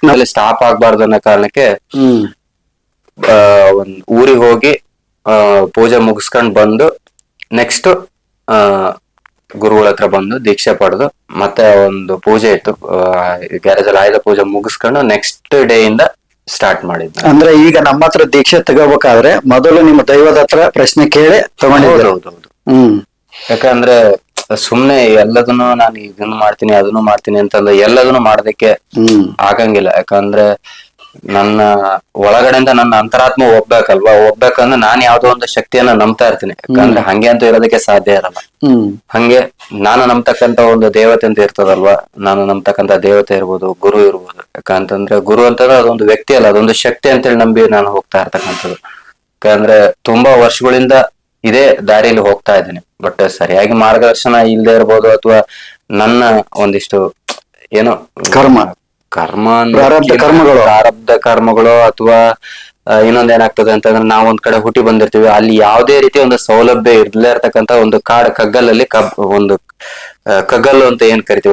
ಅಲ್ಲಿ ಸ್ಟಾಪ್ ಆಗ್ಬಾರ್ದು ಅನ್ನೋ ಕಾರಣಕ್ಕೆ ಹ್ಮ್ ಒಂದ್ ಊರಿಗೆ ಹೋಗಿ ಪೂಜೆ ಮುಗಿಸ್ಕೊಂಡ್ ಬಂದು ನೆಕ್ಸ್ಟ್ ಗುರುಗಳ ಹತ್ರ ಬಂದು ದೀಕ್ಷೆ ಪಡೆದು ಮತ್ತೆ ಒಂದು ಪೂಜೆ ಇತ್ತು ಗ್ಯಾರೇಜ್ ಅಲ್ಲಿ ಆಯುಧ ಪೂಜೆ ಮುಗಿಸ್ಕೊಂಡು ನೆಕ್ಸ್ಟ್ ಡೇ ಇಂದ ಸ್ಟಾರ್ಟ್ ಮಾಡಿದ್ದೆ. ಅಂದ್ರೆ ಈಗ ನಮ್ಮ ಹತ್ರ ದೀಕ್ಷೆ ತಗೋಬೇಕಾದ್ರೆ ಮೊದಲು ನಿಮ್ಮ ದೈವದ ಹತ್ರ ಪ್ರಶ್ನೆ ಕೇಳಿ ತಗೊಂಡಿದ್ದೀರಿ. ಹೌದೌದು. ಹ್ಮ್ ಯಾಕಂದ್ರೆ ಸುಮ್ನೆ ಎಲ್ಲದನ್ನು ನಾನು ಇದನ್ನು ಮಾಡ್ತೀನಿ ಅದನ್ನು ಮಾಡ್ತೀನಿ ಅಂತಂದ್ರೆ ಎಲ್ಲದನ್ನು ಮಾಡೋದಕ್ಕೆ ಆಗಂಗಿಲ್ಲ. ಯಾಕಂದ್ರೆ ನನ್ನ ಒಳಗಡೆಯಿಂದ ನನ್ನ ಅಂತರಾತ್ಮ ಒಪ್ಬೇಕಲ್ವಾ, ಒಪ್ಬೇಕಂದ್ರೆ ನಾನ್ ಯಾವ್ದೋ ಒಂದು ಶಕ್ತಿಯನ್ನ ನಂಬ್ತಾ ಇರ್ತೀನಿ. ಯಾಕಂದ್ರೆ ಹಂಗೆ ಅಂತ ಇರೋದಕ್ಕೆ ಸಾಧ್ಯ ಇರಲ್ಲ. ಹಂಗೆ ನಾನು ನಂಬ್ತಕ್ಕಂತ ಒಂದು ದೇವತೆ ಅಂತ ಇರ್ತದಲ್ವಾ, ನಾನು ನಂಬ್ತಕ್ಕಂತ ದೇವತೆ ಇರ್ಬೋದು, ಗುರು ಇರ್ಬೋದು. ಯಾಕಂತಂದ್ರೆ ಗುರು ಅಂತಂದ್ರೆ ಅದೊಂದು ವ್ಯಕ್ತಿ ಅಲ್ಲ, ಅದೊಂದು ಶಕ್ತಿ ಅಂತೇಳಿ ನಂಬಿ ನಾನು ಹೋಗ್ತಾ ಇರ್ತಕ್ಕಂಥದ್ದು. ಯಾಕಂದ್ರೆ ತುಂಬಾ ವರ್ಷಗಳಿಂದ ಇದೇ ದಾರಿಯಲ್ಲಿ ಹೋಗ್ತಾ ಇದ್ದೀನಿ. ಬಟ್ ಸರಿಯಾಗಿ ಮಾರ್ಗದರ್ಶನ ಇಲ್ಲದೆ ಇರ್ಬೋದು, ಅಥವಾ ನನ್ನ ಒಂದಿಷ್ಟು ಏನೋ ಪ್ರಾರಬ್ಧ ಕರ್ಮಗಳು ಅಥವಾ ಇನ್ನೊಂದ್ ಏನಾಗ್ತದೆ ಅಂತಂದ್ರೆ ನಾವ್ ಒಂದ್ ಕಡೆ ಹುಟ್ಟಿ ಬಂದಿರ್ತೀವಿ, ಅಲ್ಲಿ ಯಾವುದೇ ರೀತಿ ಒಂದು ಸೌಲಭ್ಯ ಇರ್ಲೇ ಇರ್ತಕ್ಕಂತ ಒಂದು ಕಾಡ್ ಕಗ್ಗಲಲ್ಲಿ ಒಂದು ಕಗ್ಗಲ್ಲು ಅಂತ ಏನ್ ಕರಿತೀವಿ